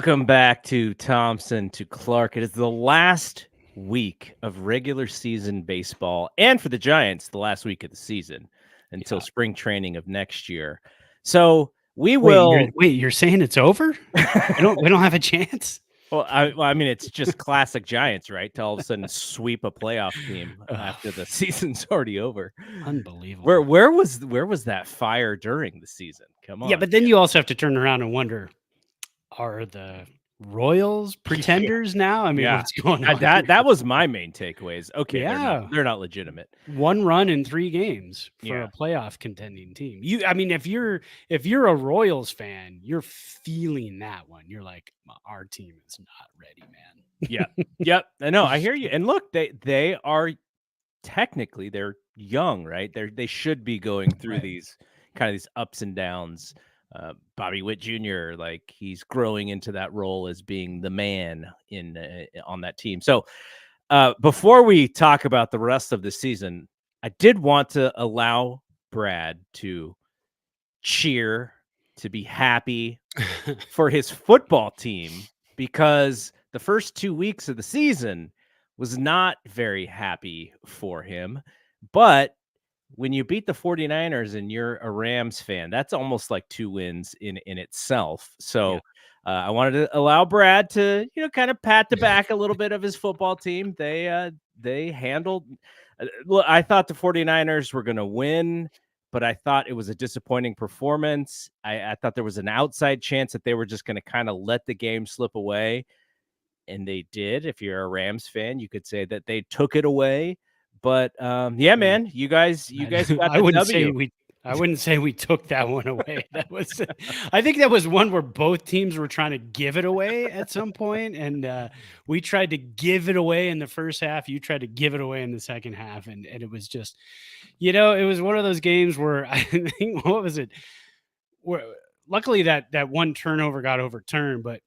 Welcome back to Thompson to Clark. It is the last week of regular season baseball, and for the Giants, the last week of the season until spring training of next year. So we will. You're saying it's over? We don't have a chance. Well, I mean, it's just classic Giants, right? To all of a sudden sweep a playoff team after the season's already over. Unbelievable. Where was that fire during the season? Come on. Yeah, but then you also have to turn around and wonder: are the Royals pretenders now? I mean, what's going on? That was my main takeaway. Is okay. Yeah, they're not legitimate. 1 run in 3 games for a playoff contending team. I mean, if you're a Royals fan, you're feeling that one. You're like, our team is not ready, man. Yep. I know. I hear you. And look, they are technically they're young, right? They should be going through these kind of these ups and downs. Bobby Witt Jr., like he's growing into that role as being the man on that team. So before we talk about the rest of the season, I did want to allow Brad to cheer, to be happy for his football team, because the first 2 weeks of the season was not very happy for him. But when you beat the 49ers and you're a Rams fan, that's almost like 2 wins in itself. So I wanted to allow Brad to, kind of pat the back a little bit of his football team. They handled. Look, I thought the 49ers were going to win, but I thought it was a disappointing performance. I thought there was an outside chance that they were just going to kind of let the game slip away. And they did. If you're a Rams fan, you could say that they took it away. But man, you guys got the W. I wouldn't say we took that one away. I think that was one where both teams were trying to give it away at some point, and we tried to give it away in the first half. You tried to give it away in the second half, and it was just, it was one of those games where I think, what was it? Where luckily that one turnover got overturned, but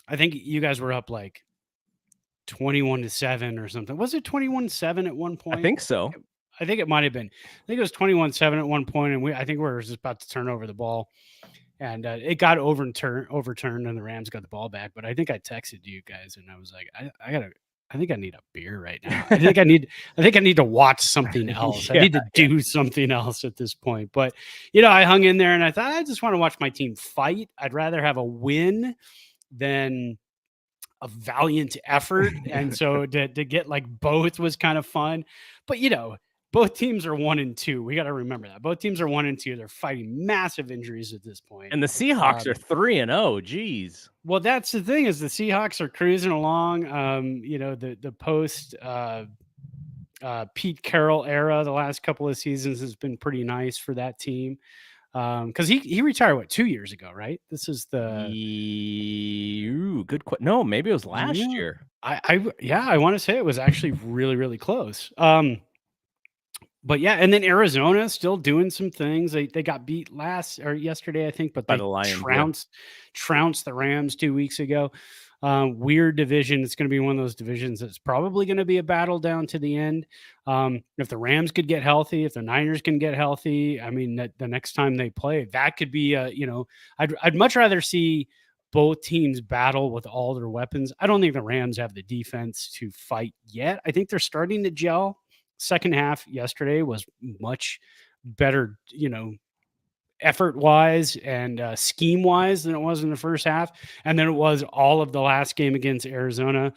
I think you guys were up like 21-7 or something. Was it 21-7 at one point? I think so. I think it might have been. I think it was 21-7 at one point, and I think we were just about to turn over the ball, and it got overturned, and the Rams got the ball back. But I think I texted you guys, and I was like, I think I need a beer right now. I think I need to watch something else. I need to do something else at this point. But I hung in there, and I thought, I just want to watch my team fight. I'd rather have a win than a valiant effort. And so to get like both was kind of fun. But both teams are 1-2. We got to remember that both teams are 1-2. They're fighting massive injuries at this point. And the Seahawks are 3-0. Geez. Well, that's the thing, is the Seahawks are cruising along. The post Pete Carroll era, the last couple of seasons has been pretty nice for that team. Because he retired 2 years ago, right? This is the good question. No, maybe it was last year. I want to say it was actually really, really close. But yeah, and then Arizona still doing some things. They got beat yesterday, I think, but they trounced the Rams 2 weeks ago. Weird division. It's going to be one of those divisions that's probably going to be a battle down to the end. If the Rams could get healthy, if the Niners can get healthy, I mean, the next time they play, that could be I'd much rather see both teams battle with all their weapons. I don't think the Rams have the defense to fight yet. I think they're starting to gel. Second half yesterday was much better, effort wise and scheme wise than it was in the first half. And then it was all of the last game against Arizona.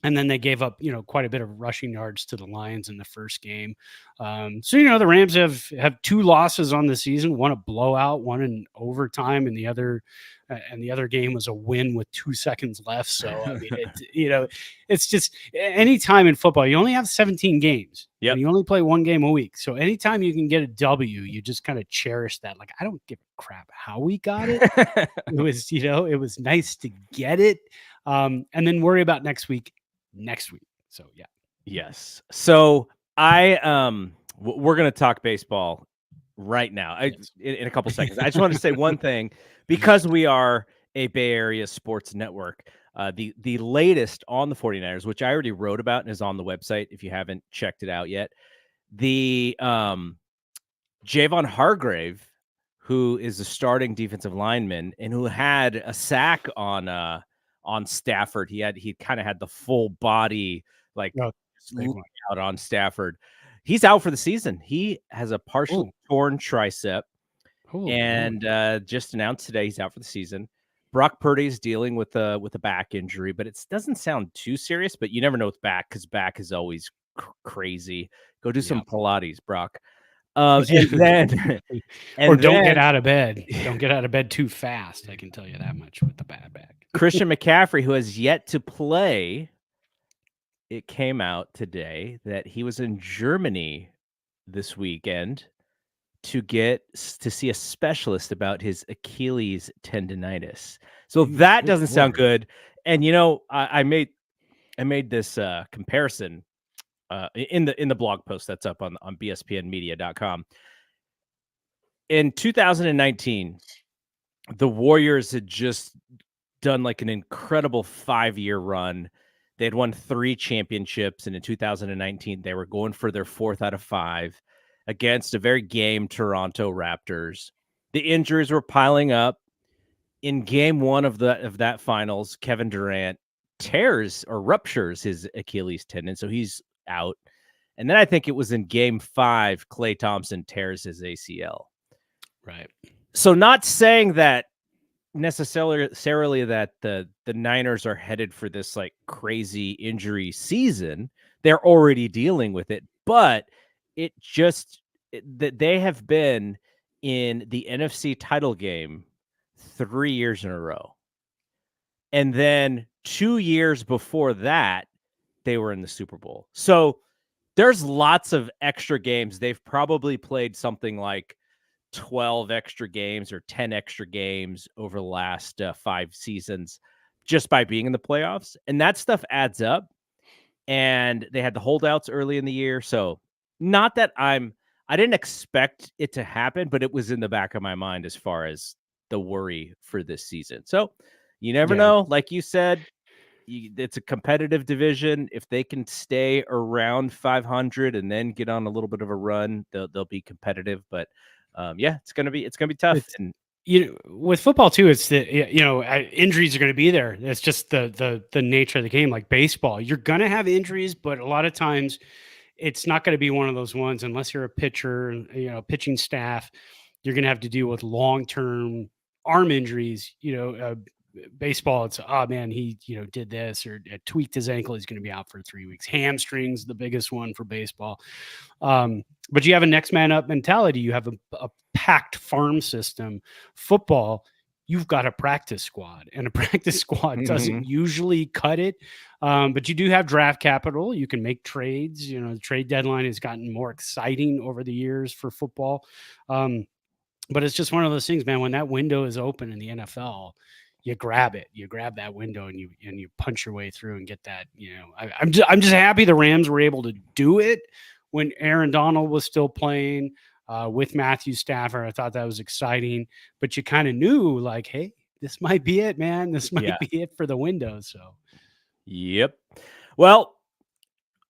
And then they gave up, quite a bit of rushing yards to the Lions in the first game. So, the Rams have 2 losses on the season, one a blowout, one in overtime, and the other game was a win with 2 seconds left. So, I mean, it's just anytime in football, you only have 17 games. Yep. You only play 1 game a week. So anytime you can get a W, you just kind of cherish that. Like, I don't give a crap how we got it. It was, it was nice to get it. And then worry about next week. So, yeah. Yes. So we're going to talk baseball right now in a couple seconds. I just want to say one thing, because we are a Bay Area sports network. The latest on the 49ers, which I already wrote about and is on the website if you haven't checked it out yet. The Javon Hargrave, who is a starting defensive lineman and who had a sack on Stafford. He kind of had the full body like Oh, big one. out on Stafford. He's out for the season. He has a partially torn tricep, and just announced today he's out for the season. Brock Purdy's dealing with a back injury, but it doesn't sound too serious. But you never know with back, because back is always crazy. Go do some Pilates, Brock. And then or don't get out of bed. Don't get out of bed too fast. I can tell you that much with the bad back. Christian McCaffrey, who has yet to play, it came out today that he was in Germany this weekend to see a specialist about his Achilles tendonitis. So that doesn't sound good. And I made this comparison in the blog post that's up on bspnmedia.com. In 2019, the Warriors had just done like an incredible 5-year run. They had won 3 championships, and in 2019, they were going for their 4th out of 5 against a very game Toronto Raptors. The injuries were piling up. In game 1 of that finals, Kevin Durant tears or ruptures his Achilles tendon, so he's out. And then I think it was in game 5, Klay Thompson tears his ACL. Right. So not saying that necessarily that the Niners are headed for this like crazy injury season. They're already dealing with it, but that they have been in the NFC title game 3 years in a row. And then 2 years before that, they were in the Super Bowl. So there's lots of extra games. They've probably played something like 12 extra games or 10 extra games over the last 5 seasons just by being in the playoffs. And that stuff adds up. And they had the holdouts early in the year. So not that I didn't expect it to happen, but it was in the back of my mind as far as the worry for this season. So you never know. Like you said, it's a competitive division. If they can stay around 500 and then get on a little bit of a run, they'll be competitive. But it's gonna be tough. And with football too, it's the injuries are going to be there. It's just the nature of the game. Like baseball, you're going to have injuries, but a lot of times it's not going to be one of those ones unless you're a pitcher, pitching staff. You're going to have to deal with long-term arm injuries. Baseball, it's man, he did this or tweaked his ankle. He's going to be out for 3 weeks. Hamstrings, the biggest one for baseball. But you have a next man up mentality. You have a packed farm system. Football, you've got a practice squad, and a practice squad doesn't usually cut it. But you do have draft capital. You can make trades. The trade deadline has gotten more exciting over the years for football. But it's just one of those things, man. When that window is open in the NFL, you grab it. You grab that window and you punch your way through and get that. I'm just happy the Rams were able to do it when Aaron Donald was still playing with Matthew Stafford. I thought that was exciting, but you kind of knew like, hey, this might be it, man. This might be it for the window. So, yep. Well,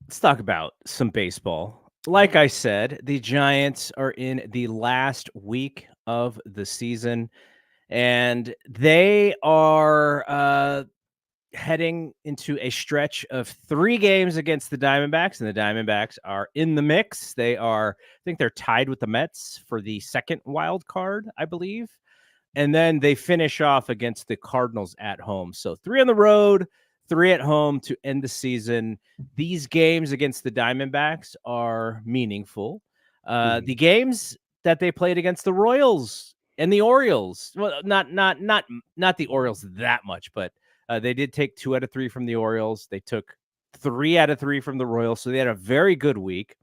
let's talk about some baseball. Like I said, the Giants are in the last week of the season, and they are heading into a stretch of 3 games against the Diamondbacks, and the Diamondbacks are in the mix. I think they're tied with the Mets for the second wild card, I believe. And then they finish off against the Cardinals at home. So 3 on the road, 3 at home to end the season. These games against the Diamondbacks are meaningful. The games that they played against the Royals and the Orioles, well, not the Orioles that much, but they did take 2 out of 3 from the Orioles. They took 3 out of 3 from the Royals. So they had a very good week.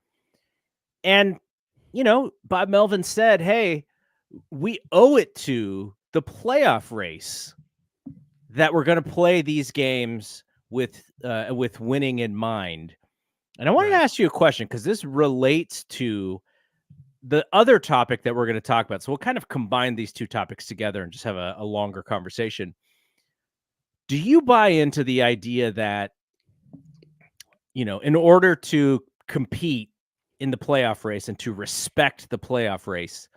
And, Bob Melvin said, hey, we owe it to the playoff race that we're going to play these games with winning in mind. And I wanted to ask you a question because this relates to the other topic that we're going to talk about. So we'll kind of combine these 2 topics together and just have a longer conversation. Do you buy into the idea that, in order to compete in the playoff race and to respect the playoff race,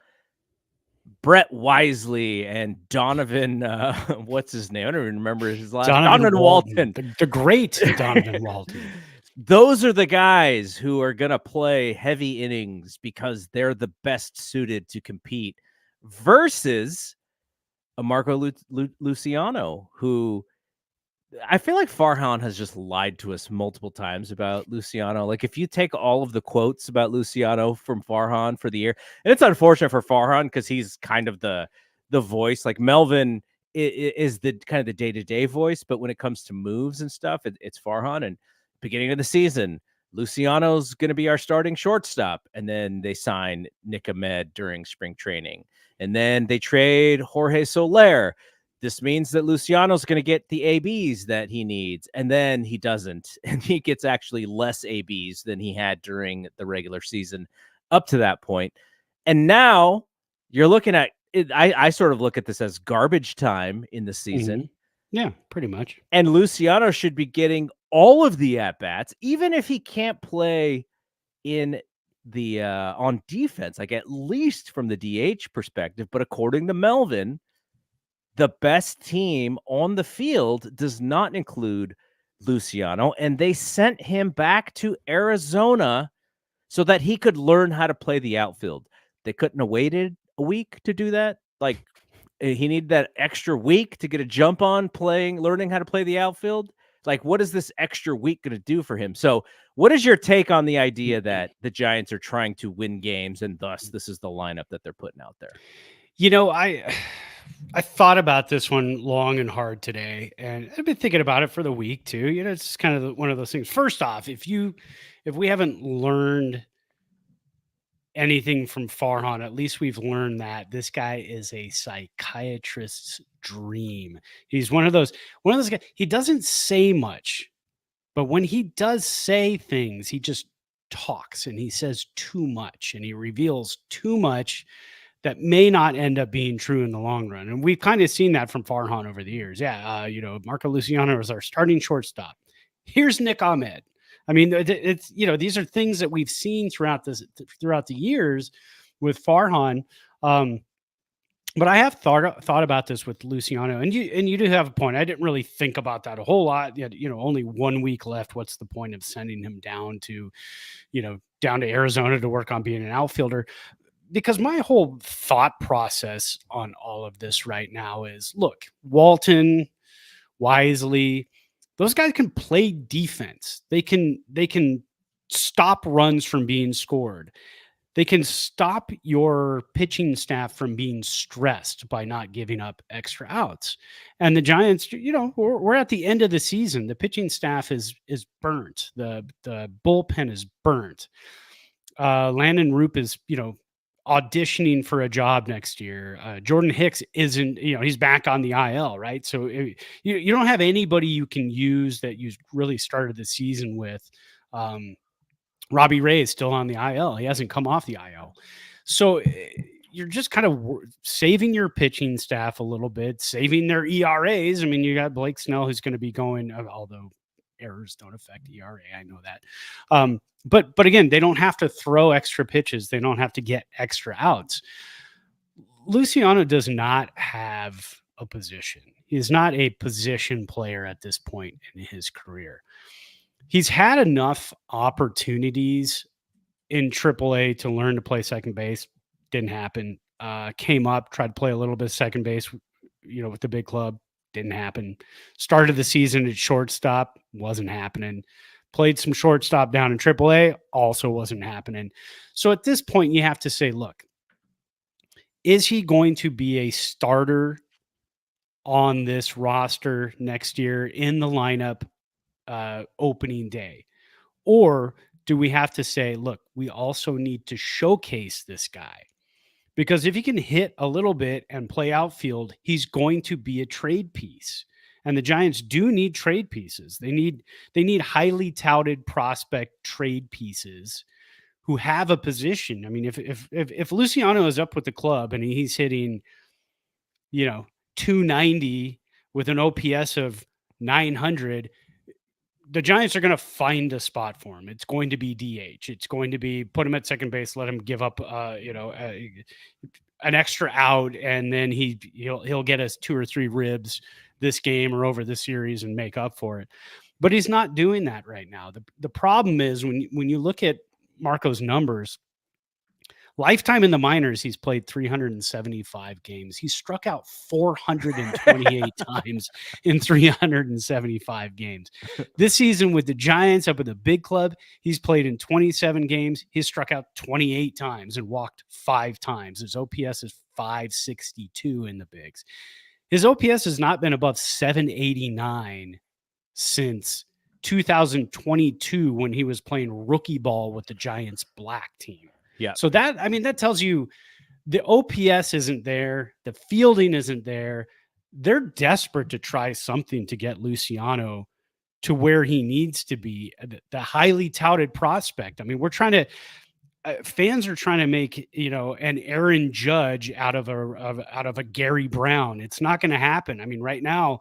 Brett Wisely and Donovan, what's his name? I don't even remember his last. Donovan Donovan Walton, Walton. the great Donovan Walton. Those are the guys who are going to play heavy innings because they're the best suited to compete versus a Marco Luciano, who I feel like Farhan has just lied to us multiple times about Luciano. Like, if you take all of the quotes about Luciano from Farhan for the year, and it's unfortunate for Farhan because he's kind of the voice. Like Melvin is the kind of the day-to-day voice, but when it comes to moves and stuff, it's Farhan. And beginning of the season, Luciano's going to be our starting shortstop, and then they sign Nick Ahmed during spring training, and then they trade Jorge Soler. This means that Luciano's going to get the ABs that he needs, and then he doesn't, and he gets actually less ABs than he had during the regular season up to that point. And now you're looking at it. I sort of look at this as garbage time in the season. Yeah, pretty much. And Luciano should be getting all of the at-bats, even if he can't play in the on defense, like at least from the DH perspective. But according to Melvin, the best team on the field does not include Luciano, and they sent him back to Arizona so that he could learn how to play the outfield. They couldn't have waited a week to do that. Like, he needed that extra week to get a jump on learning how to play the outfield. Like, what is this extra week going to do for him? So, what is your take on the idea that the Giants are trying to win games and thus this is the lineup that they're putting out there? I thought about this one long and hard today, and I've been thinking about it for the week too. It's kind of one of those things. First off, if we haven't learned anything from Farhan, at least we've learned that this guy is a psychiatrist's dream. He's one of those guys. He doesn't say much, but when he does say things, he just talks and he says too much and he reveals too much that may not end up being true in the long run. And we've kind of seen that from Farhan over the years. Yeah, Marco Luciano is our starting shortstop. Here's Nick Ahmed. I mean, it's these are things that we've seen throughout the years with Farhan. But I have thought about this with Luciano, and you do have a point. I didn't really think about that a whole lot. Only 1 week left. What's the point of sending him down to Arizona to work on being an outfielder? Because my whole thought process on all of this right now is, look, Walton, Wisely, those guys can play defense. They can stop runs from being scored. They can stop your pitching staff from being stressed by not giving up extra outs. And the Giants, we're at the end of the season. The pitching staff is burnt. The bullpen is burnt. Landon Roop is, auditioning for a job next year. Jordan Hicks isn't, he's back on the IL, right? So you don't have anybody you can use that you really started the season with. Robbie Ray is still on the IL. He hasn't come off the IL. So you're just kind of saving your pitching staff a little bit, saving their ERAs. I mean, you got Blake Snell who's going to be going, although errors don't affect ERA. I know that. But again, they don't have to throw extra pitches. They don't have to get extra outs. Luciano does not have a position. He is not a position player at this point in his career. He's had enough opportunities in AAA to learn to play second base. Didn't happen. Came up, tried to play a little bit of second base, with the big club. Didn't happen. Started the season at shortstop. Wasn't happening. Played some shortstop down in AAA. Also wasn't happening. So at this point, you have to say, look, is he going to be a starter on this roster next year in the lineup opening day? Or do we have to say, look, we also need to showcase this guy? Because if he can hit a little bit and play outfield, he's going to be a trade piece. And the Giants do need trade pieces. They need highly touted prospect trade pieces who have a position. I mean, if Luciano is up with the club and he's hitting, 290 with an OPS of 900, the Giants are going to find a spot for him. It's going to be DH. It's going to be put him at second base, let him give up, an extra out, and then he'll get us 2 or 3 ribs this game or over this series and make up for it. But he's not doing that right now. The problem is when you look at Marco's numbers, lifetime in the minors, he's played 375 games. He struck out 428 times in 375 games. This season with the Giants up at the big club, he's played in 27 games. He's struck out 28 times and walked 5 times. His OPS is 562 in the bigs. His OPS has not been above 789 since 2022 when he was playing rookie ball with the Giants black team. Yeah. So that tells you the OPS isn't there. The fielding isn't there. They're desperate to try something to get Luciano to where he needs to be, the highly touted prospect. I mean, we're trying to, fans are trying to make, an Aaron Judge out of a Gary Brown. It's not going to happen. I mean, right now,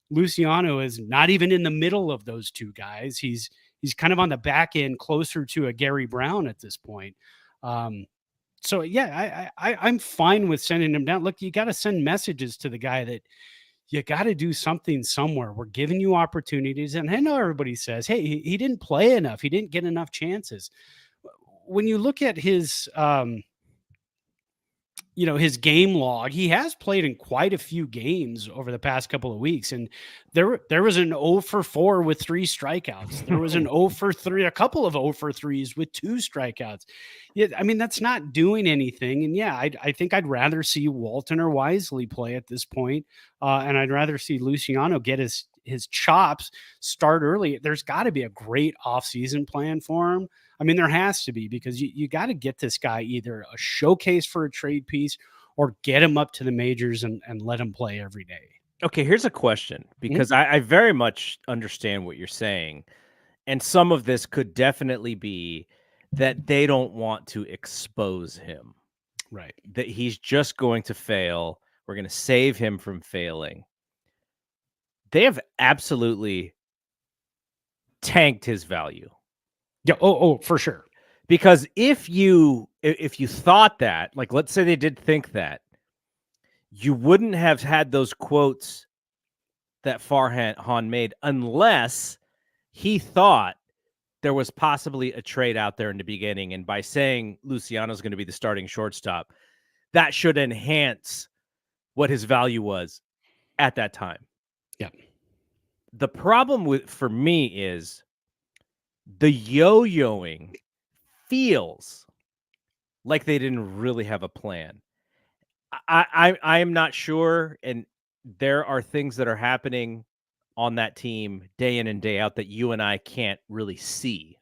Luciano is not even in the middle of those two guys. He's kind of on the back end, closer to a Gary Brown at this point. So yeah, I'm fine with sending him down. Look, you got to send messages to the guy that you got to do something somewhere. We're giving you opportunities. And I know everybody says, hey, he didn't play enough. He didn't get enough chances. When you look at his, his game log, he has played in quite a few games over the past couple of weeks. And there was an 0 for 4 with 3 strikeouts. There was an 0 for 3, a couple of 0 for 3s with 2 strikeouts. Yeah, I mean, that's not doing anything. And yeah, I think I'd rather see Walton or Wisely play at this point. And I'd rather see Luciano get his chops, start early. There's got to be a great offseason plan for him. I mean, there has to be, because you got to get this guy either a showcase for a trade piece or get him up to the majors and let him play every day. Okay, here's a question, because I very much understand what you're saying. And some of this could definitely be that they don't want to expose him. Right. That he's just going to fail. We're going to save him from failing. They have absolutely tanked his value. Yeah. Oh, for sure. Because if you thought that, like, let's say they did think that, you wouldn't have had those quotes that Farhan made unless he thought there was possibly a trade out there in the beginning. And by saying Luciano's going to be the starting shortstop, that should enhance what his value was at that time. Yeah. The problem for me is the yo-yoing feels like they didn't really have a plan. I am not sure, and there are things that are happening on that team day in and day out that you and I can't really see.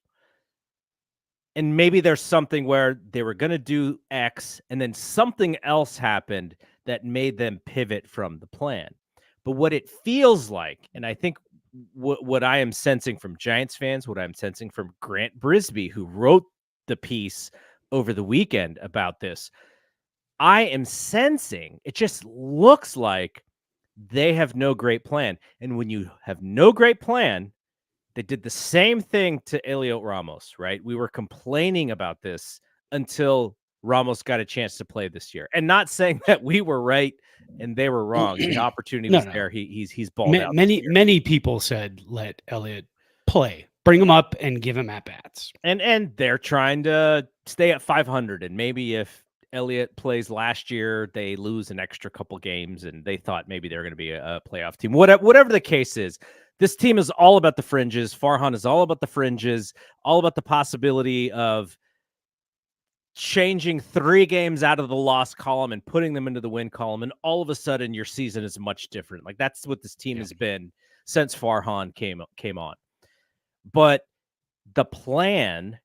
And maybe there's something where they were going to do X, and then something else happened that made them pivot from the plan. But what it feels like, and I think what I am sensing from Giants fans, what I'm sensing from Grant Brisbee, who wrote the piece over the weekend about this, I am sensing it just looks like they have no great plan. And when you have no great plan, they did the same thing to Elliot Ramos, right? We were complaining about this until Ramos got a chance to play this year. And not saying that we were right and they were wrong. The opportunity was there. He's balled out. Many people said let Elliot play. Bring him up and give him at bats. And they're trying to stay at 500. And maybe if Elliott plays last year, they lose an extra couple games, and they thought maybe they're going to be a playoff team. Whatever the case is, this team is all about the fringes. Farhan is all about the fringes, all about the possibility of changing 3 games out of the loss column and putting them into the win column. And all of a sudden your season is much different. Like, that's what this team has been since Farhan came on. But the plan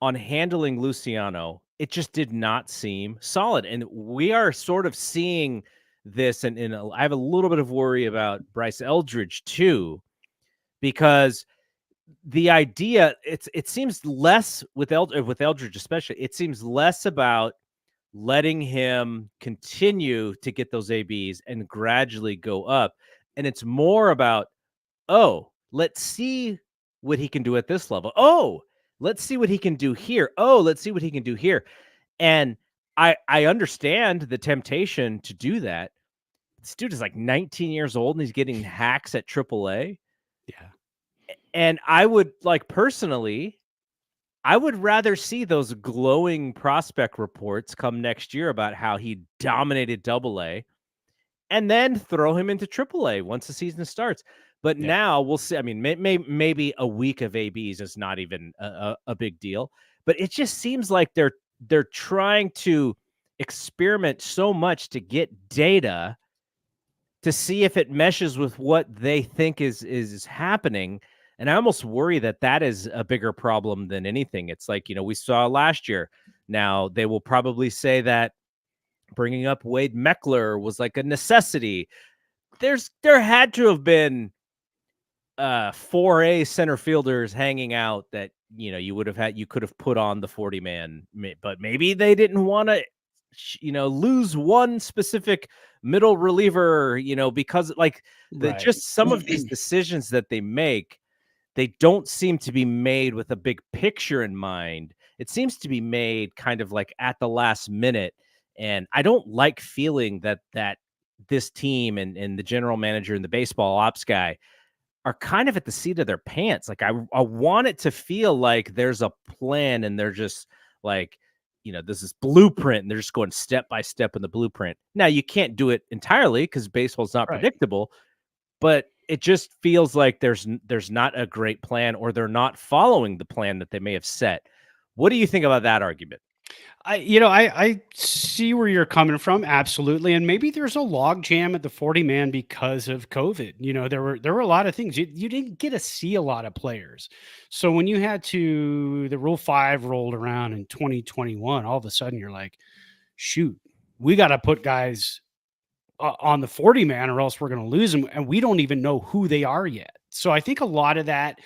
on handling Luciano, it just did not seem solid. And we are sort of seeing this, and I have a little bit of worry about Bryce Eldridge too, because the idea, it seems less with Eldridge especially, it seems less about letting him continue to get those ABs and gradually go up. And it's more about, let's see what he can do at this level. Let's see what he can do here. Let's see what he can do here. And I understand the temptation to do that. This dude is like 19 years old and he's getting hacks at AAA. Yeah. And I would like personally, I would rather see those glowing prospect reports come next year about how he dominated AA and then throw him into AAA once the season starts. But Yeah. now we'll see. I mean, maybe a week of ABs is not even a big deal, but it just seems like they're trying to experiment so much to get data to see if it meshes with what they think is happening. And I almost worry that that is a bigger problem than anything. It's like, we saw last year. Now they will probably say that bringing up Wade Meckler was like a necessity. There had to have been 4A center fielders hanging out that you could have put on the 40 man, but maybe they didn't want to lose one specific middle reliever, because like Right. just some of these decisions that they make, they don't seem to be made with a big picture in mind. It seems to be made kind of like at the last minute. And I don't like feeling that this team and the general manager and the baseball ops guy are kind of at the seat of their pants. Like I want it to feel like there's a plan and they're just like, there's this blueprint and they're just going step by step in the blueprint. Now you can't do it entirely because baseball's not Right. predictable, but it just feels like there's not a great plan or they're not following the plan that they may have set. What do you think about that argument? I see where you're coming from, absolutely, and maybe there's a log jam at the 40 man because of COVID. There were a lot of things you didn't get to see a lot of players. So when you had the Rule 5 rolled around in 2021, all of a sudden you're like, shoot, we got to put guys on the 40 man or else we're going to lose them, and we don't even know who they are yet. So I think a lot of that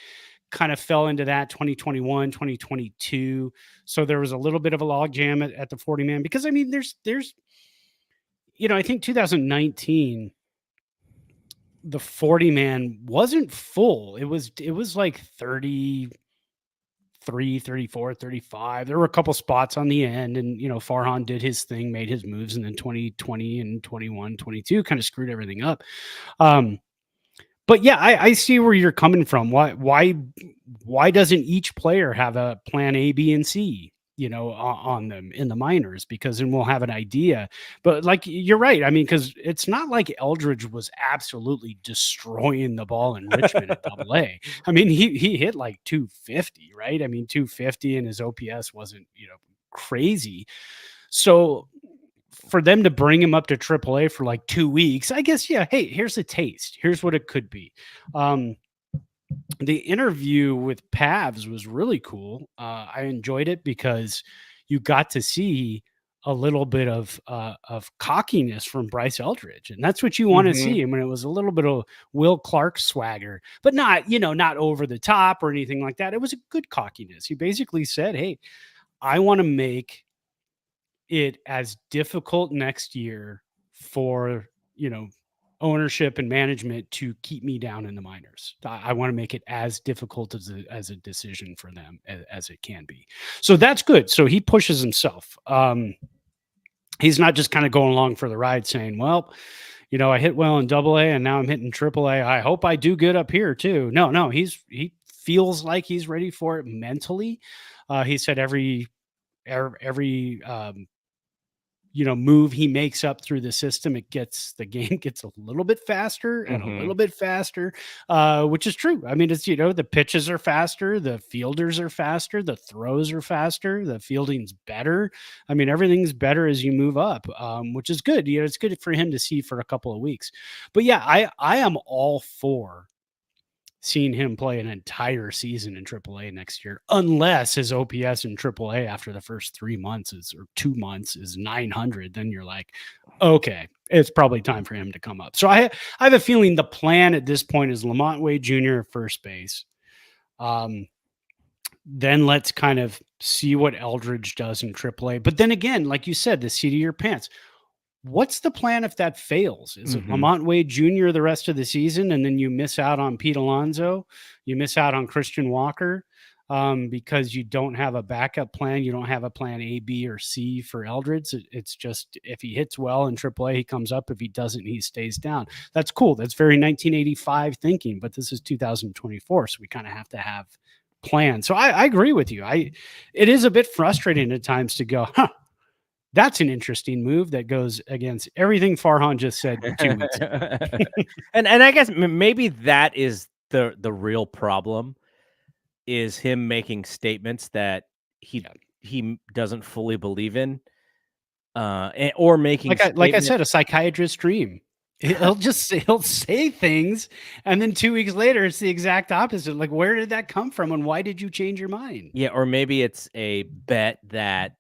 kind of fell into that 2021, 2022. So there was a little bit of a logjam at the 40 man because I mean, I think 2019, the 40 man wasn't full. It was like 33, 34, 35. There were a couple spots on the end and, Farhan did his thing, made his moves. And then 2020 and 21, 22 kind of screwed everything up. But yeah, I see where you're coming from. Why doesn't each player have a plan A, B, and C, on them in the minors? Because then we'll have an idea. But like you're right. I mean, because it's not like Eldridge was absolutely destroying the ball in Richmond at AA. I mean, he hit like 250, right? I mean, 250, and his OPS wasn't, crazy. So for them to bring him up to AAA for like 2 weeks, I guess, yeah, hey, here's a taste. Here's what it could be. The interview with Pavs was really cool. I enjoyed it because you got to see a little bit of cockiness from Bryce Eldridge, and that's what you want to see. I mean, it was a little bit of Will Clark swagger, but not over the top or anything like that. It was a good cockiness. He basically said, "Hey, I want to make it as difficult next year for ownership and management to keep me down in the minors. I want to make it as difficult as a decision for them as it can be." So that's good. So he pushes himself. He's not just kind of going along for the ride saying, well, I hit well in AA and now I'm hitting AAA. I hope I do good up here too. No, he feels like he's ready for it mentally. He said every move he makes up through the system, the game gets a little bit faster and a little bit faster, which is true. I mean, it's, the pitches are faster, the fielders are faster, the throws are faster, the fielding's better. I mean, everything's better as you move up, which is good. It's good for him to see for a couple of weeks. But yeah, I am all for seeing him play an entire season in AAA next year, unless his OPS in AAA after the first 3 months or 2 months is 900. Then you're like, okay, it's probably time for him to come up. So I have a feeling the plan at this point is Lamont Wade Jr. at first base. Then let's kind of see what Eldridge does in AAA. But then again, like you said, the seat of your pants. What's the plan if that fails? Is it Lamont Wade Jr. the rest of the season, and then you miss out on Pete Alonso, you miss out on Christian Walker? because you don't have a backup plan. You don't have a plan A, B, or C for Eldridge. It's just if he hits well in AAA, he comes up. If he doesn't, he stays down. That's cool. That's very 1985 thinking, but this is 2024, so we kind of have to have plans. So I agree with you. It is a bit frustrating at times to go, huh, that's an interesting move that goes against everything Farhan just said 2 weeks ago. and I guess maybe that is the real problem, is him making statements that he doesn't fully believe in, or making Like I statements. said, a psychiatrist's dream. He'll say things, and then 2 weeks later, it's the exact opposite. Like, where did that come from, and why did you change your mind? Yeah, or maybe it's a bet that,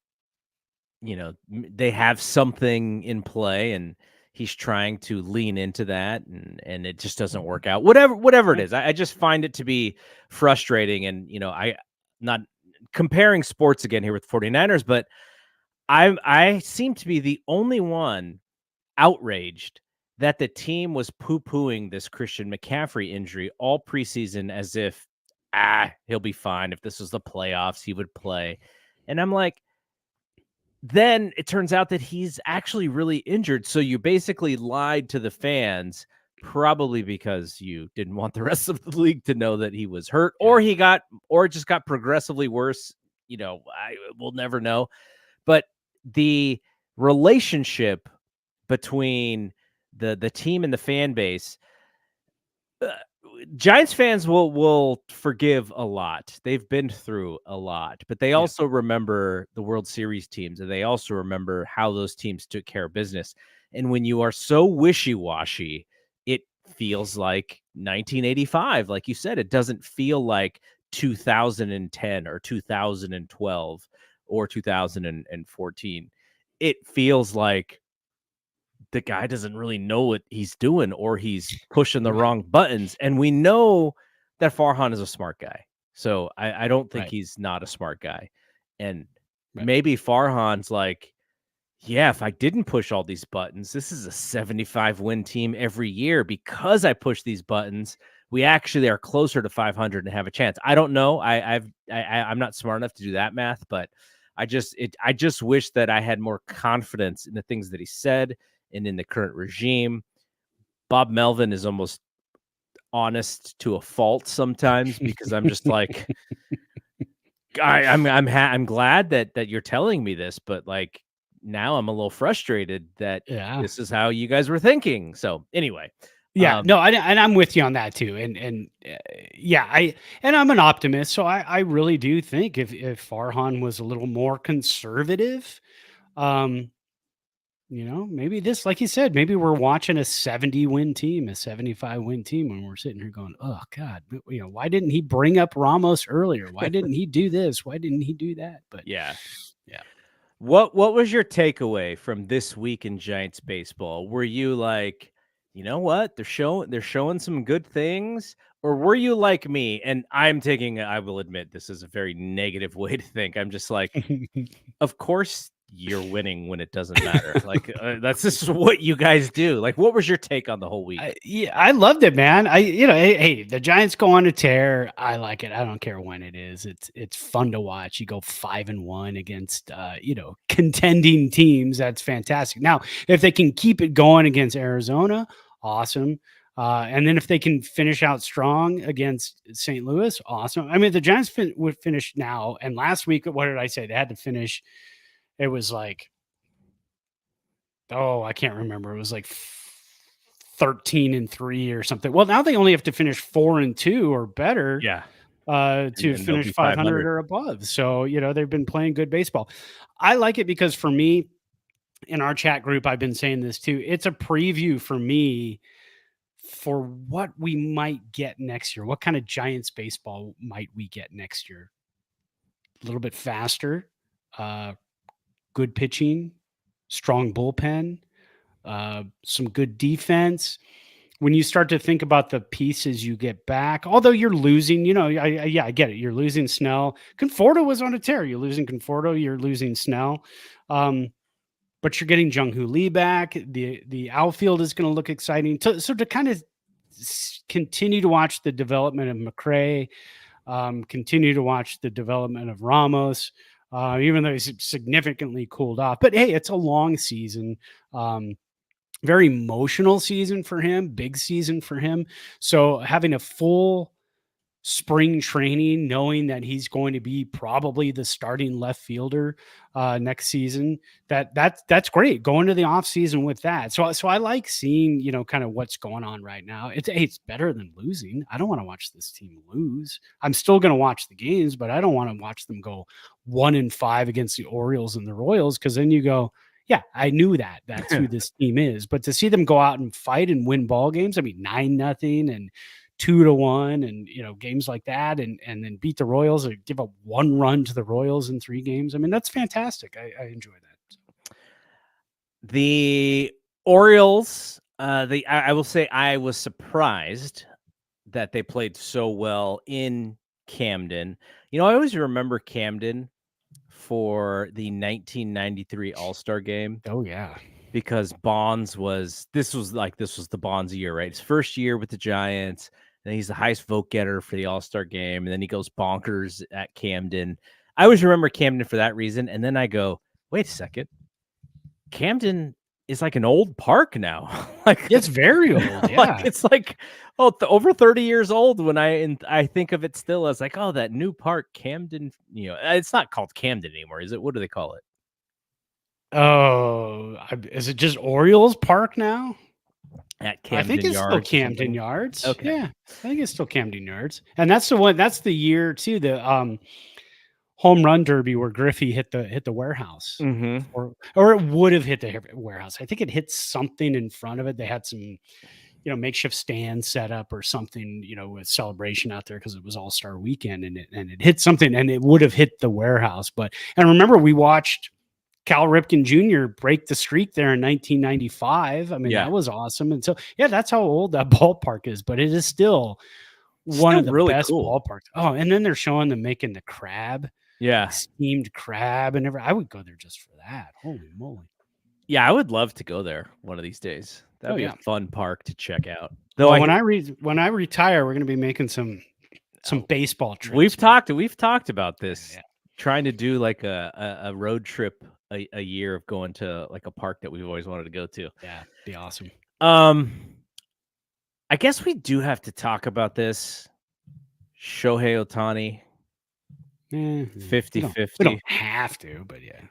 they have something in play and he's trying to lean into that, and it just doesn't work out. Whatever it Right. is. I just find it to be frustrating, and, not comparing sports again here with 49ers, but I seem to be the only one outraged that the team was poo-pooing this Christian McCaffrey injury all preseason as if, he'll be fine. If this was the playoffs, he would play. And I'm like, then it turns out that he's actually really injured. So you basically lied to the fans, probably because you didn't want the rest of the league to know that he was hurt, or or it just got progressively worse. I will never know. But the relationship between the team and the fan base, uh, Giants fans will forgive a lot. They've been through a lot, but they Yeah. also remember the World Series teams, and they also remember how those teams took care of business. And when you are so wishy-washy, it feels like 1985. Like you said, it doesn't feel like 2010 or 2012 or 2014. It feels like the guy doesn't really know what he's doing, or he's pushing the Right. wrong buttons. And we know that Farhan is a smart guy. So I don't think Right. he's not a smart guy. And Right. maybe Farhan's like, yeah, if I didn't push all these buttons, this is a 75 win team every year. Because I push these buttons, we actually are closer to 500 and have a chance. I don't know. I'm not smart enough to do that math, but I just wish that I had more confidence in the things that he said and in the current regime. Bob Melvin is almost honest to a fault sometimes, because I'm just like, I'm glad that you're telling me this, but like now I'm a little frustrated that Yeah. this is how you guys were thinking. So anyway, Yeah, no, and I'm with you on that too. Yeah, I'm an optimist, so I really do think if Farhan was a little more conservative, um, maybe this, like you said, maybe we're watching a 70 win team, a 75 win team, when we're sitting here going, oh God, why didn't he bring up Ramos earlier? Why didn't he do this? Why didn't he do that? But yeah. yeah. What was your takeaway from this week in Giants baseball? Were you like, you know what? They're showing some good things, or were you like me? And I will admit, this is a very negative way to think. I'm just like, of course you're winning when it doesn't matter. Like, that's just what you guys do. Like, what was your take on the whole week? Yeah, I loved it, man. Hey, the Giants go on a tear. I like it. I don't care when it is. It's fun to watch. You go 5-1 against contending teams. That's fantastic. Now, if they can keep it going against Arizona, awesome. And then if they can finish out strong against St. Louis, awesome. I mean, the Giants would finish now. And last week, what did I say? They had to finish. It was like, oh, I can't remember. It was like 13-3 or something. Well, now they only have to finish 4-2 or better Yeah, to and they'll finish be 500 500. or above. So, they've been playing good baseball. I like it because for me, in our chat group, I've been saying this too. It's a preview for me for what we might get next year. What kind of Giants baseball might we get next year? A little bit faster, uh, good pitching, strong bullpen, some good defense. When you start to think about the pieces you get back, although you're losing, I get it. You're losing Snell. Conforto was on a tear. You're losing Conforto. You're losing Snell. But you're getting Jung Hoo Lee back. The outfield is going to look exciting. So to kind of continue to watch the development of McRae, Continue to watch the development of Ramos, even though he's significantly cooled off. But hey, it's a long season. Very emotional season for him, big season for him. So having a full spring training, knowing that he's going to be probably the starting left fielder next season, that's great. Going to the off season with that. So I like seeing, kind of what's going on right now. It's better than losing. I don't want to watch this team lose. I'm still going to watch the games, but I don't want to watch them go 1-5 against the Orioles and the Royals, because then you go, yeah, I knew that's who this team is. But to see them go out and fight and win ball games, I mean, 9-0 and 2-1 and, games like that, and then beat the Royals or give up 1 run to the Royals in 3 games. I mean, that's fantastic. I enjoy that. The Orioles, I will say I was surprised that they played so well in Camden. I always remember Camden for the 1993 All-Star game. Oh yeah. Because this was the Bonds year, right? His first year with the Giants, and he's the highest vote getter for the All-Star game, and then he goes bonkers at Camden. I always remember Camden for that reason, and then I go, wait a second, Camden is like an old park now. Like, it's very old. Yeah, like, it's like over 30 years old. When I think of it still as like, oh, that new park, Camden. It's not called Camden anymore, is it? What do they call it? Oh, is it just Orioles Park now? At Camden I think it's Yards still Camden Yards. Okay. Yeah, I think it's still Camden Yards. And that's the one, that's the year too, the home run derby where Griffey hit the warehouse. Mm-hmm. Or it would have hit the warehouse. I think it hit something in front of it. They had some, makeshift stand set up or something, with celebration out there because it was All-Star weekend, and it hit something, and it would have hit the warehouse. And remember, we watched Cal Ripken Jr. break the streak there in 1995. I mean, That was awesome. And so, yeah, that's how old that ballpark is, but it is still one of the really best ballparks. Oh, and then they're showing them making the crab. Yeah. Steamed crab and everything. I would go there just for that. Holy moly. Yeah, I would love to go there one of these days. That'd be a fun park to check out. Though when I retire, we're going to be making some baseball trips. We've talked about this. Yeah. Trying to do like a road trip a year of going to like a park that we've always wanted to go to. Yeah, be awesome. I guess we do have to talk about this. Shohei Ohtani. 50-50. We don't have to, but yeah.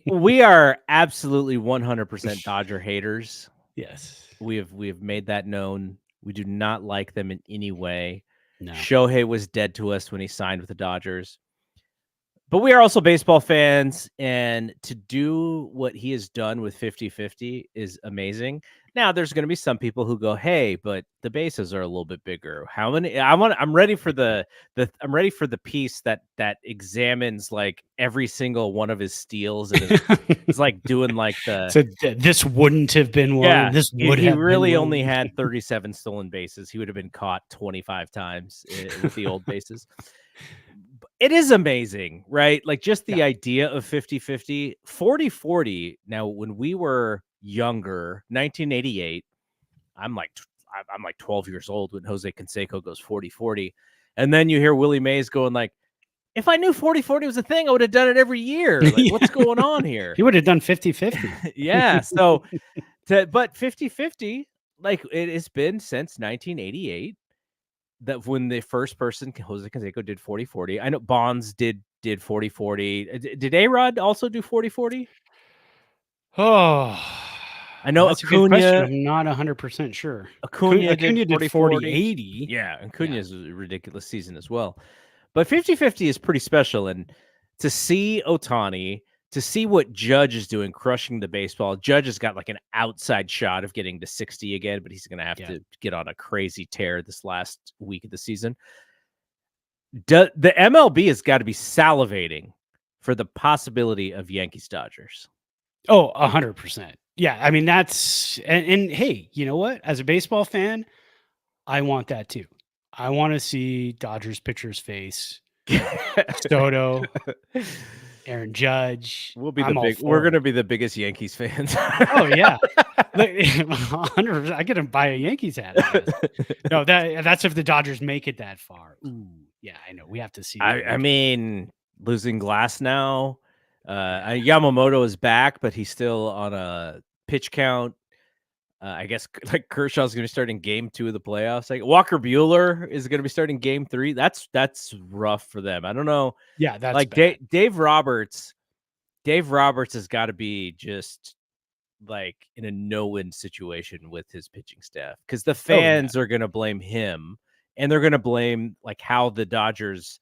We are absolutely 100% Dodger haters. Yes. We have made that known. We do not like them in any way. No. Shohei was dead to us when he signed with the Dodgers. But we are also baseball fans, and to do what he has done with 50-50 is amazing. Now, there's going to be some people who go, "Hey, but the bases are a little bit bigger." How many? I'm ready for the piece that examines like every single one of his steals, and it's like doing like the. So this wouldn't have been one. Yeah, this would have. He really only had 37 stolen bases. He would have been caught 25 times with the old bases. It is amazing, right? Like just the idea of 50-50, 40-40. Now, when we were younger, 1988, I'm like 12 years old when Jose Canseco goes 40-40. And then you hear Willie Mays going like, if I knew 40-40 was a thing, I would have done it every year. Like, what's going on here? He would have done 50-50. Yeah. So, but 50-50, like it has been since 1988. That when the first person, Jose Canseco, did 40-40. I know Bonds did 40-40. Did A-Rod also do 40-40? Oh, I know Acuna. I'm not 100% sure. Acuna did 40-80. Yeah, Acuna's a ridiculous season as well. But 50-50 is pretty special. And to see Ohtani, to see what Judge is doing, crushing the baseball. Judge has got like an outside shot of getting to 60 again, but he's going to have to get on a crazy tear this last week of the season. The MLB has got to be salivating for the possibility of Yankees-Dodgers. Oh, 100%. Yeah, I mean, that's... And hey, you know what? As a baseball fan, I want that too. I want to see Dodgers pitchers face Soto, Aaron Judge. We're going to be the biggest Yankees fans. Oh yeah, 100%. I get to buy a Yankees hat. No, that's if the Dodgers make it that far. Ooh, Yeah, I know. We have to see the I original. mean, losing Glass now. Yamamoto is back, but he's still on a pitch count. I guess like Kershaw's going to start in game 2 of the playoffs. Like Walker Bueller is going to be starting game 3. That's rough for them. I don't know. Yeah, that's Like bad. Dave Roberts has got to be just like in a no-win situation with his pitching staff because the Oh, yeah. fans are going to blame him, and they're going to blame like how the Dodgers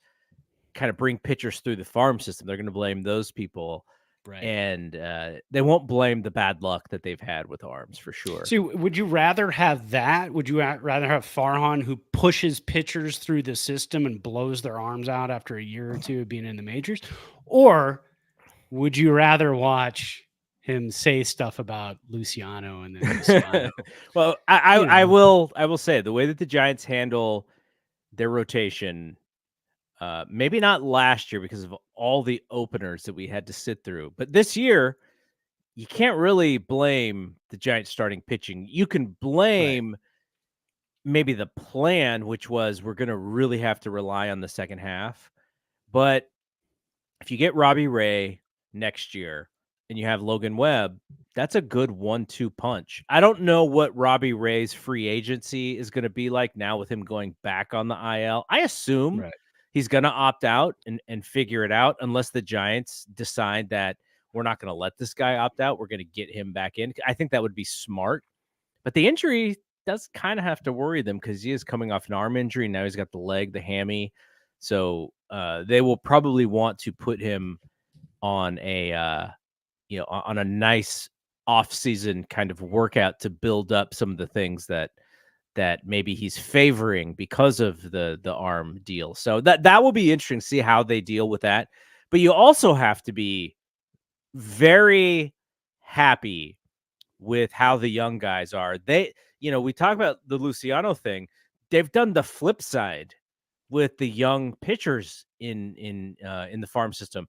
kind of bring pitchers through the farm system. They're going to blame those people. Right. And they won't blame the bad luck that they've had with arms for sure. So, would you rather have that? Would you rather have Farhan, who pushes pitchers through the system and blows their arms out after a year or two of being in the majors? Or would you rather watch him say stuff about Luciano and then Luciano? Well, I will say the way that the Giants handle their rotation, maybe not last year because of all the openers that we had to sit through, but this year you can't really blame the Giants starting pitching. You can blame maybe the plan, which was we're going to really have to rely on the second half. But if you get Robbie Ray next year and you have Logan Webb, that's a good 1-2 punch. I don't know what Robbie Ray's free agency is going to be like now with him going back on the IL. I assume Right. he's going to opt out and figure it out unless the Giants decide that we're not going to let this guy opt out. We're going to get him back in. I think that would be smart. But the injury does kind of have to worry them because he is coming off an arm injury. Now he's got the leg, the hammy. So they will probably want to put him on a on a nice off-season kind of workout to build up some of the things that maybe he's favoring because of the arm deal. So that will be interesting to see how they deal with that. But you also have to be very happy with how the young guys are. We talk about the Luciano thing. They've done the flip side with the young pitchers in the farm system.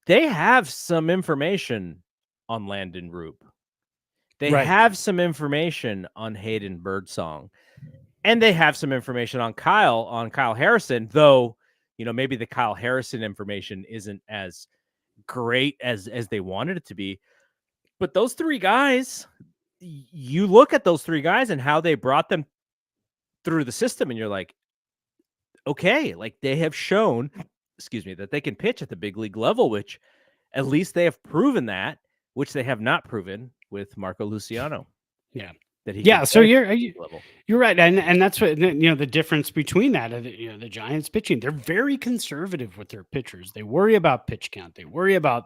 They have some information on Landon Roop. They have some information on Hayden Birdsong, and they have some information on Kyle Harrison, though, maybe the Kyle Harrison information isn't as great as they wanted it to be. But those three guys, you look at those three guys and how they brought them through the system, and you're like, okay, like they have shown, that they can pitch at the big league level, which at least they have proven that, which they have not proven with Marco Luciano. Yeah. That he So you're right, and that's what the difference between that. The Giants pitching, they're very conservative with their pitchers. They worry about pitch count. They worry about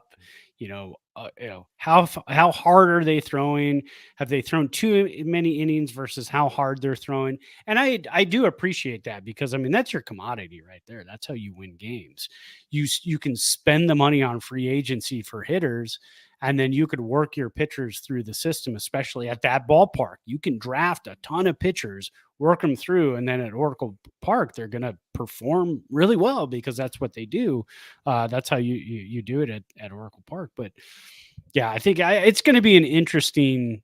how hard are they throwing? Have they thrown too many innings versus how hard they're throwing? And I do appreciate that because that's your commodity right there. That's how you win games. You can spend the money on free agency for hitters. And then you could work your pitchers through the system, especially at that ballpark. You can draft a ton of pitchers, work them through, and then at Oracle Park, they're going to perform really well because that's what they do. That's how you do it at Oracle Park. But yeah, I think it's going to be an interesting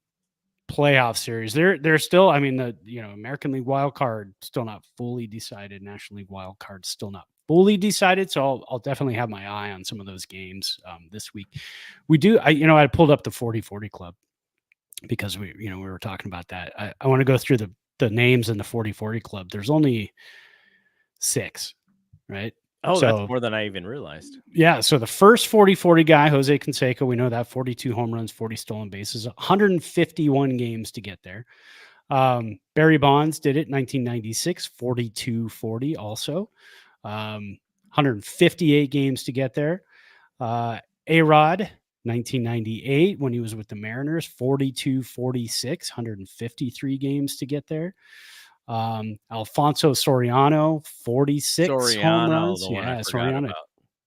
playoff series. They're still, the American League wild card still not fully decided. National League wild card still not fully decided. So I'll definitely have my eye on some of those games this week. I pulled up the 40-40 club because we were talking about that. I want to go through the names in the 40-40 club. There's only 6, right? Oh, that's more than I even realized. Yeah. So the first 40-40 guy, Jose Canseco, we know that 42 home runs, 40 stolen bases, 151 games to get there. Barry Bonds did it in 1996, 42-40 also. 158 games to get there. A-Rod, 1998, when he was with the Mariners, 42-46, 153 games to get there. Alfonso Soriano, 46 home runs. Yeah, Soriano,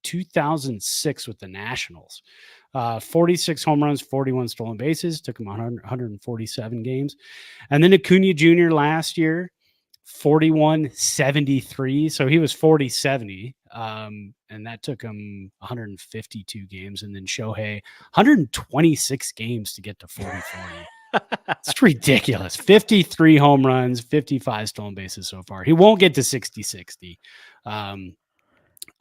2006 with the Nationals. 46 home runs, 41 stolen bases, took him 147 games. And then Acuna Jr. last year, 41-73. So he was 40-70. And that took him 152 games. And then Shohei, 126 games to get to 40-40. It's ridiculous. 53 home runs, 55 stolen bases so far. He won't get to 60-60.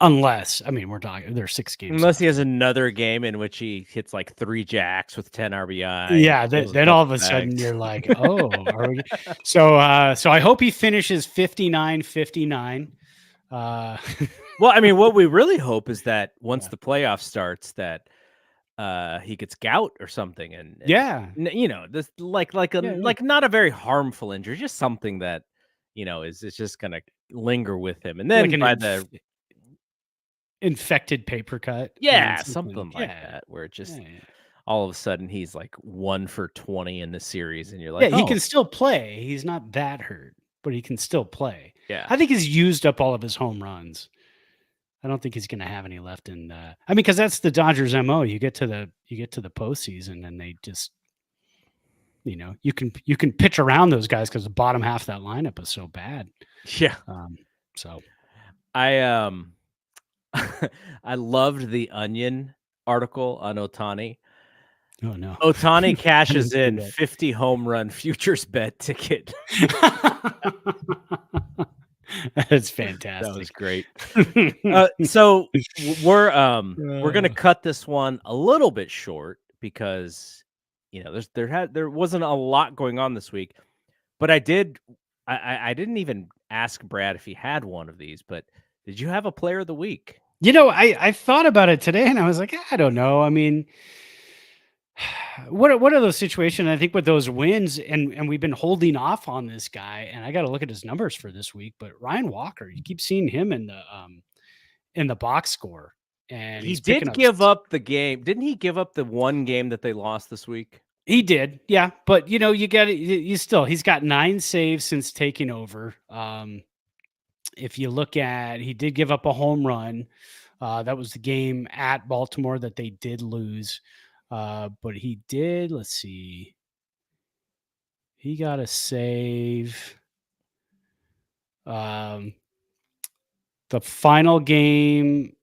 Unless, I mean, we're talking there's 6 games Unless he left. has another game in which he hits like 3 jacks with 10 RBI and Yeah, steals a then all couple of a sudden bags. you're like, "Oh, are we?" So I hope he finishes 59-59. Uh, Well, I mean, what we really hope is that once yeah. the playoff starts that he gets gout or something and Yeah. you know, this like a Yeah, yeah. like not a very harmful injury, just something that, you know, is just going to linger with him. And Like then an by the infected paper cut, yeah, something. something like Yeah. that where it Yeah, just yeah. all of a sudden he's like 1 for 20 in the series and you're Yeah, like, he "Oh, can still play. He's not that hurt, but he can still play. yeah." I think he's used up all of his home runs. I don't think he's gonna have any left in, I mean, because that's the Dodgers' MO. You get to the postseason and they just, you can pitch around those guys because the bottom half of that lineup is so bad. Yeah. Um, so I I loved the Onion article on Otani. oh no. Otani I cashes didn't see in that. 50 home run futures bet ticket. That's That was fantastic. great. So we're gonna Uh, cut this one a little bit short because you know there wasn't a lot going on this week, but I didn't even ask Brad if he had one of these, but did you have a player of the week? I thought about it today and I was like, I don't know. I mean, what are those situations? I think with those wins, and we've been holding off on this guy, and I got to look at his numbers for this week. But Ryan Walker, you keep seeing him in the box score, and He he's picking did up. give up the game. Didn't he give up the one game that they lost this week? He did, yeah. But you get it. He's got 9 saves since taking over. If you look at, he did give up a home run. That was the game at Baltimore that they did lose. But he did. Let's see. He got a save. Um, the final game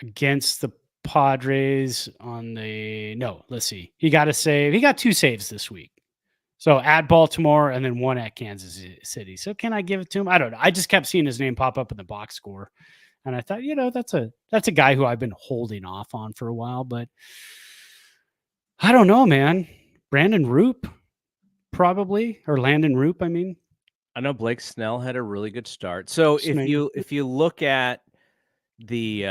against the Padres on the no, let's see. He got a save. He got 2 saves this week. So at Baltimore and then 1 at Kansas City. So can I give it to him? I don't know. I just kept seeing his name pop up in the box score. And I thought, that's a guy who I've been holding off on for a while, but I don't know, man. Brandon Roop, probably, or Landon Roop, I mean. I know Blake Snell had a really good start. So if you look at the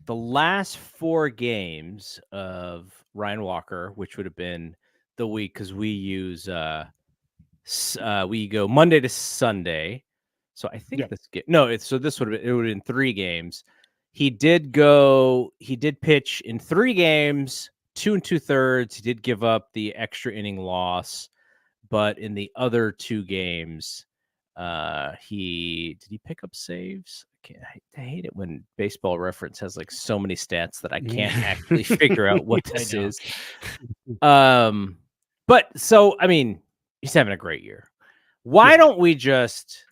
last 4 games of Ryan Walker, which would have been the week because we use we go Monday to Sunday. So I think Yeah. this game no, it's so this would have been it would have been 3 games. He did pitch in 3 games, 2 2/3. He did give up the extra inning loss, but in the other 2 games, he pick up saves? I hate it when Baseball Reference has like so many stats that I can't Yeah. actually figure out what I this know. is. But so I mean, he's having a great year. Why Yeah. don't we just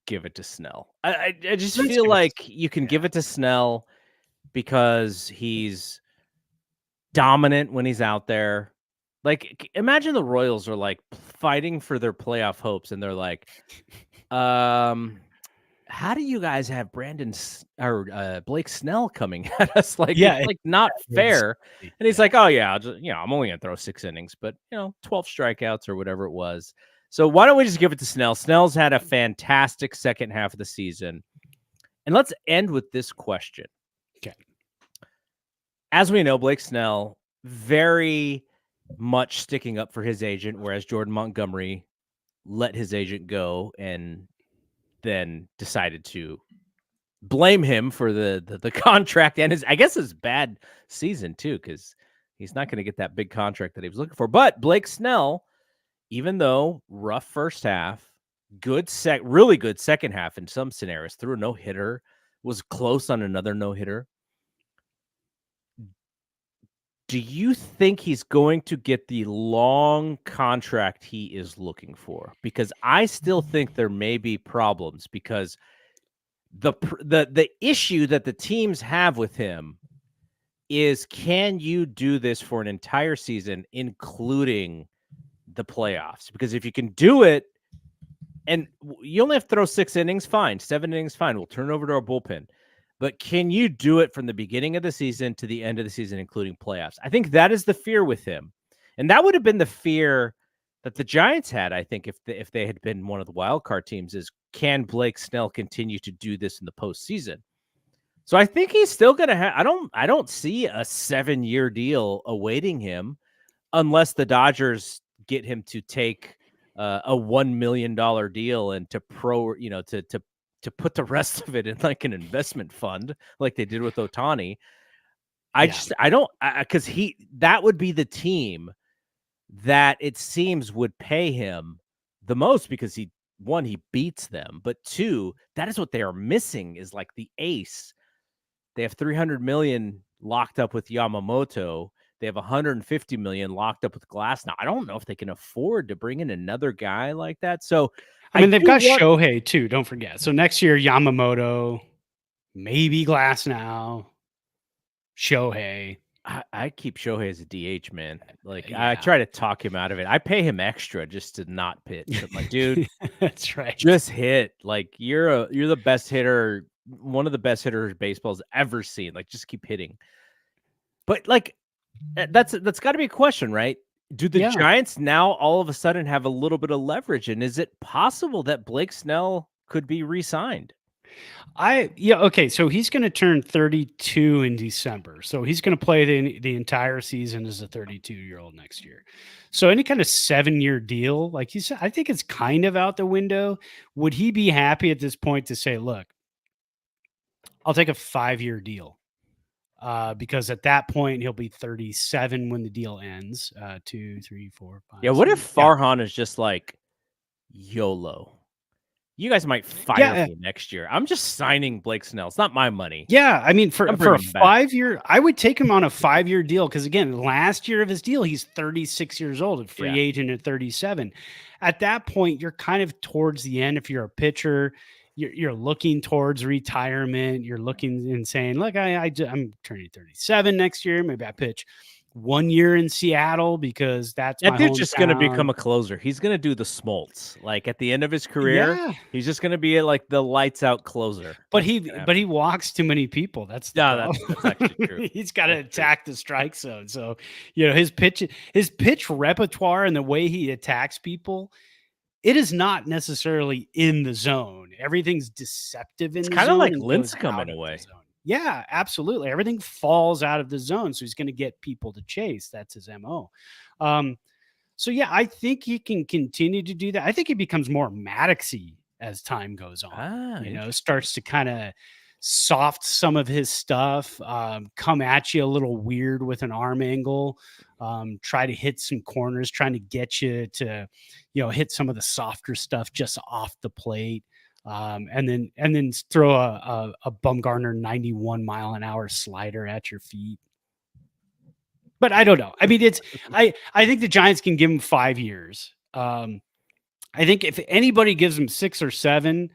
give it to Snell? I just Let's feel give it like you can give yeah. it to Snell because he's dominant when he's out there. Like, imagine the Royals are like fighting for their playoff hopes, and they're like, how do you guys have Blake Snell coming at us? Like, it's Yeah, like not fair. exactly. And he's Yeah. like, oh yeah, I'm only gonna throw 6 innings, but 12 strikeouts or whatever it was. So why don't we just give it to Snell? Snell's had a fantastic second half of the season. And let's end with this question. Okay. As we know, Blake Snell very much sticking up for his agent, whereas Jordan Montgomery let his agent go and then decided to blame him for the contract and his bad season too, because he's not going to get that big contract that he was looking for. But Blake Snell, even though rough first half, really good second half in some scenarios, threw a no-hitter, was close on another no-hitter. Do you think he's going to get the long contract he is looking for? Because I still think there may be problems because the issue that the teams have with him is, can you do this for an entire season, including the playoffs? Because if you can do it and you only have to throw 6 innings, fine. 7 innings, fine. We'll turn it over to our bullpen. But can you do it from the beginning of the season to the end of the season, including playoffs? I think that is the fear with him. And that would have been the fear that the Giants had, I think, if they had been one of the wild card teams, is can Blake Snell continue to do this in the postseason? So I think he's still going to have. I don't see a 7-year deal awaiting him unless the Dodgers get him to take a $1 million deal and to to put the rest of it in like an investment fund, like they did with Ohtani. Because that would be the team that it seems would pay him the most, because he beats them, but 2, that is what they are missing, is like the ace. They have $300 million locked up with Yamamoto. They have $150 million locked up with Glass. Now, I don't know if they can afford to bring in another guy like that. So, I mean, they've got Shohei too. Don't forget. So next year, Yamamoto, maybe Glass now, Shohei. I keep Shohei as a DH, man. Like, I try to talk him out of it. I pay him extra just to not pitch. I'm like, dude, that's right. Just hit. Like, you're the best hitter, one of the best hitters baseball's ever seen. Like, just keep hitting. But like, that's got to be a question, right? Do the Giants now all of a sudden have a little bit of leverage, and is it possible that Blake Snell could be re-signed? Okay. So he's going to turn 32 in December. So he's going to play the entire season as a 32-year-old next year. So any kind of 7-year deal, like you said, I think it's kind of out the window. Would he be happy at this point to say, look, I'll take a 5-year deal? Because at that point he'll be 37 when the deal ends. 2, 3, 4, 5. Yeah. What if Farhan is just like, YOLO? You guys might fire me next year. I'm just signing Blake Snell. It's not my money. Yeah, I mean, for a 5-year, I would take him on a 5-year deal, because again, last year of his deal, he's 36 years old, a free agent at 37. At that point, you're kind of towards the end. If you're a pitcher, you're looking towards retirement. You're looking and saying, look, I'm turning 37 next year. Maybe I pitch 1 year in Seattle, because that's my dude's just going to become a closer. He's going to do the smolts. Like, at the end of his career, he's just going to be like the lights out closer. But he walks too many people. That's actually true. He's got to attack the strike zone. So, his pitch repertoire and the way he attacks people, it is not necessarily in the zone. Everything's deceptive in the zone. It's kind of like Lincecum in a way. Yeah, absolutely. Everything falls out of the zone, so he's going to get people to chase. That's his MO. So yeah, I think he can continue to do that. I think he becomes more Maddoxy as time goes on. Starts to kind of soft some of his stuff, come at you a little weird with an arm angle, try to hit some corners, trying to get you to, hit some of the softer stuff just off the plate. And then throw a Bumgarner 91-mile-an-hour slider at your feet. But I don't know. I mean, I think the Giants can give him 5 years. I think if anybody gives him 6 or 7,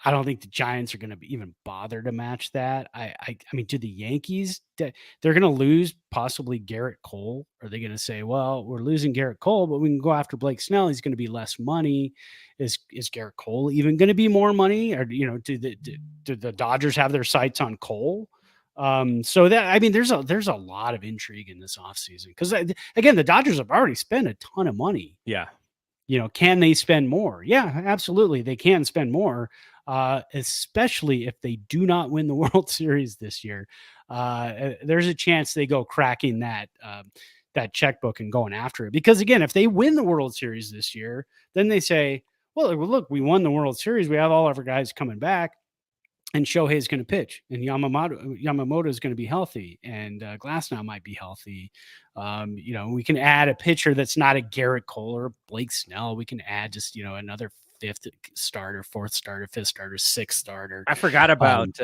I don't think the Giants are going to even bother to match that. I mean, to the Yankees, they're going to lose possibly Garrett Cole. Are they going to say, well, we're losing Garrett Cole, but we can go after Blake Snell? He's going to be less money. Is Garrett Cole even going to be more money? Or, do the Dodgers have their sights on Cole? So that, I mean, there's a lot of intrigue in this offseason, because again, the Dodgers have already spent a ton of money. Yeah. Can they spend more? Yeah, absolutely. They can spend more. Especially if they do not win the World Series this year. There's a chance they go cracking that checkbook and going after it. Because again, if they win the World Series this year, then they say, well, look, we won the World Series. We have all of our guys coming back, and Shohei is going to pitch, and Yamamoto is going to be healthy, and Glasnow might be healthy. We can add a pitcher that's not a Garrett Cole or Blake Snell. We can add just, another 5th starter, 4th starter, 5th starter, 6th starter. I forgot about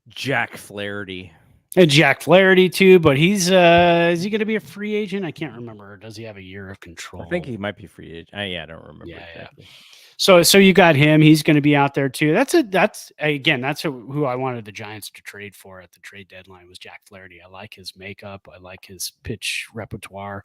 Jack Flaherty. And Jack Flaherty too, but he's is he going to be a free agent? I can't remember. Or does he have a year of control? I think he might be free agent. I don't remember. Yeah, exactly. So you got him. He's going to be out there too. That's who I wanted the Giants to trade for at the trade deadline, was Jack Flaherty. I like his makeup. I like his pitch repertoire.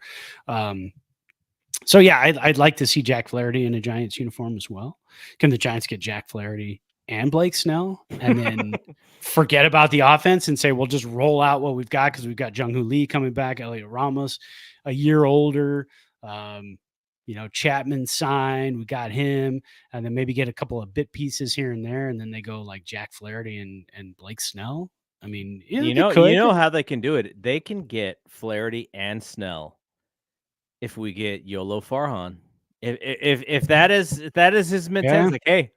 So yeah, I'd like to see Jack Flaherty in a Giants uniform as well. Can the Giants get Jack Flaherty and Blake Snell, and then forget about the offense and say we'll just roll out what we've got because we've got Jung Hoo Lee coming back, Elliot Ramos, a year older. Chapman signed, we got him, and then maybe get a couple of bit pieces here and there, and then they go like Jack Flaherty and Blake Snell. I mean, yeah, they you could. know how they can do it. They can get Flaherty and Snell if we get Yolo Farhan. If that is his mentality, Yeah. like, hey,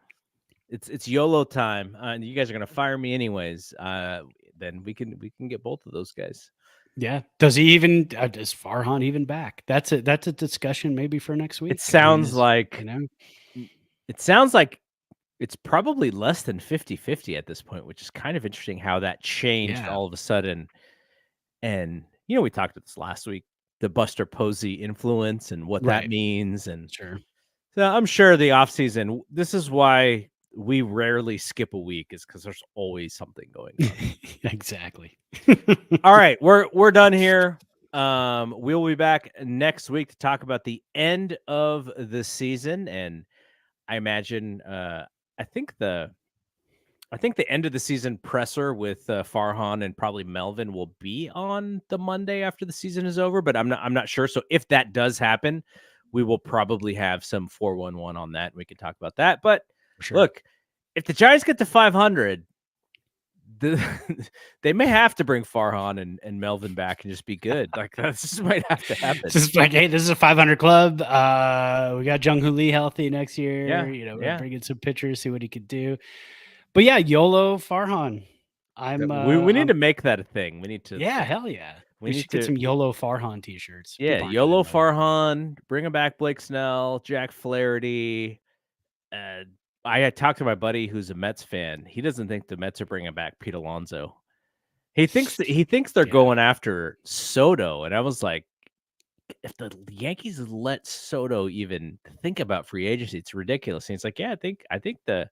it's YOLO time. You guys are gonna fire me anyways. Then we can get both of those guys. Yeah. Does Farhan even back? That's a discussion maybe for next week. It sounds like know, it sounds like it's probably less than 50-50 at this point, which is kind of interesting how that changed yeah, all of a sudden. And we talked about this last week, the Buster Posey influence and what that right. means. And Sure. so I'm sure the offseason, this is why we rarely skip a week, is because there's always something going on. Exactly. All right, we're done here. We'll be back next week to talk about the end of the season, and I imagine I think the end of the season presser with Farhan and probably Melvin will be on the Monday after the season is over, but I'm not sure. So if that does happen, we will probably have some 411 on that, and we can talk about that. But Sure. look, if the Giants get to 500, they may have to bring Farhan and Melvin back and just be good. Like, this might have to happen. Just like, hey, this is a 500 club. We got Jung Hoo Lee healthy next year. Yeah. Bring in some pitchers, see what he could do. But yeah, YOLO Farhan. We need to make that a thing. We need to. Yeah, hell yeah. We need should get some YOLO Farhan t-shirts. Yeah, YOLO Farhan. Bring him back, Blake Snell, Jack Flaherty. I had talked to my buddy who's a Mets fan. He doesn't think the Mets are bringing back Pete Alonso. He thinks they're going after Soto, and I was like, if the Yankees let Soto even think about free agency, it's ridiculous. And he's like, yeah, I think the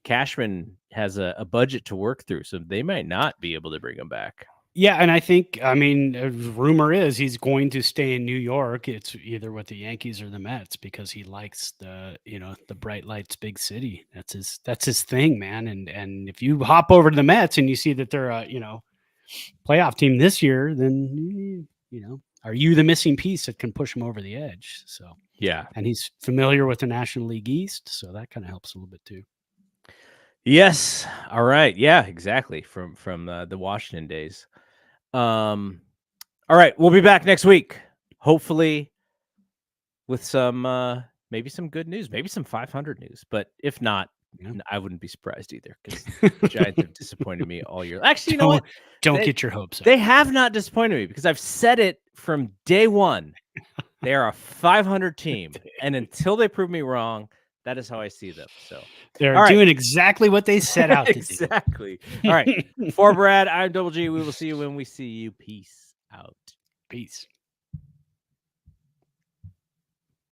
Cashman has a budget to work through, so they might not be able to bring him back. Yeah, and rumor is he's going to stay in New York. It's either with the Yankees or the Mets because he likes the bright lights, big city. That's his thing, man. And if you hop over to the Mets and you see that they're a playoff team this year, then are you the missing piece that can push him over the edge? So yeah, and he's familiar with the National League East, so that kind of helps a little bit too. Yes. All right. Yeah. Exactly. From the Washington days. All right, we'll be back next week, hopefully with some maybe some good news, maybe some 500 news. But if not, I wouldn't be surprised either because the Giants have disappointed me all year. Actually, you know what? Don't get your hopes up. They have not disappointed me because I've said it from day one. They are a 500 team, and until they prove me wrong, that is how I see them. So they're doing exactly what they set out to do. Exactly. All right. For Brad, I'm Double G. We will see you when we see you. Peace out. Peace.